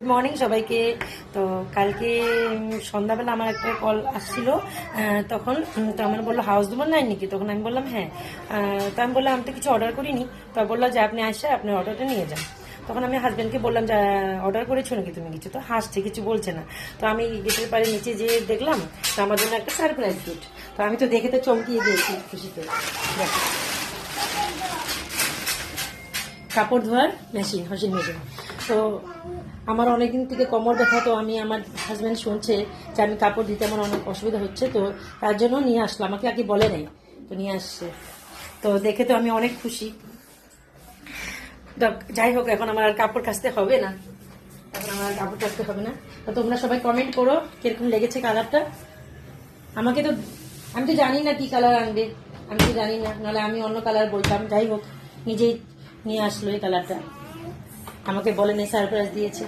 Good morning সবাইকে। তো কালকে সন্ধ্যাবেলা আমার একটা কল আসছিল, তখন তো আমার বললো হাউস দুবার নাই নাকি, তখন আমি বললাম হ্যাঁ। তো আমি বললাম আমি তো কিছু অর্ডার করিনি। তো বললো যে আপনি আসে আপনার অর্ডারটা নিয়ে যান। তখন আমি হাজব্যান্ডকে বললাম যে অর্ডার করেছো নাকি তুমি কিছু, তো হাসছে, কিছু বলছে না। তো আমি গেটের পারে নিচে যেয়ে দেখলাম তো আমার জন্য একটা সারপ্রাইজ গিফট। তো আমি তো দেখে তো চমকিয়ে দিয়েছি খুশিতে। দেখো, কাপড় ধোয়ার মেশিন, ওয়াশিং মেশিন। তো আমার অনেকদিন থেকে কোমর ব্যথা, তো আমার হাজব্যান্ড শুনছে যে আমি কাপড় দিতে আমার অনেক অসুবিধা হচ্ছে, তো তার জন্য নিয়ে আসলো, আমাকে আগে বলে নাই, তো নিয়ে আসছে। তো দেখে তো আমি অনেক খুশি। যাই হোক, এখন আমার আর কাপড় কাচতে হবে না, এখন আমার কাপড় কাচতে হবে না। তো তোমরা সবাই কমেন্ট করো কিরকম লেগেছে কালারটা। আমাকে তো, আমি তো জানি না কি কালার আনবে, আমি তো জানি না, নাহলে আমি অন্য কালার বলতাম। যাই হোক, নিজেই নিয়ে আসলো এই কালারটা, আমাকে বলেনি, সারপ্রাইজ দিয়েছে।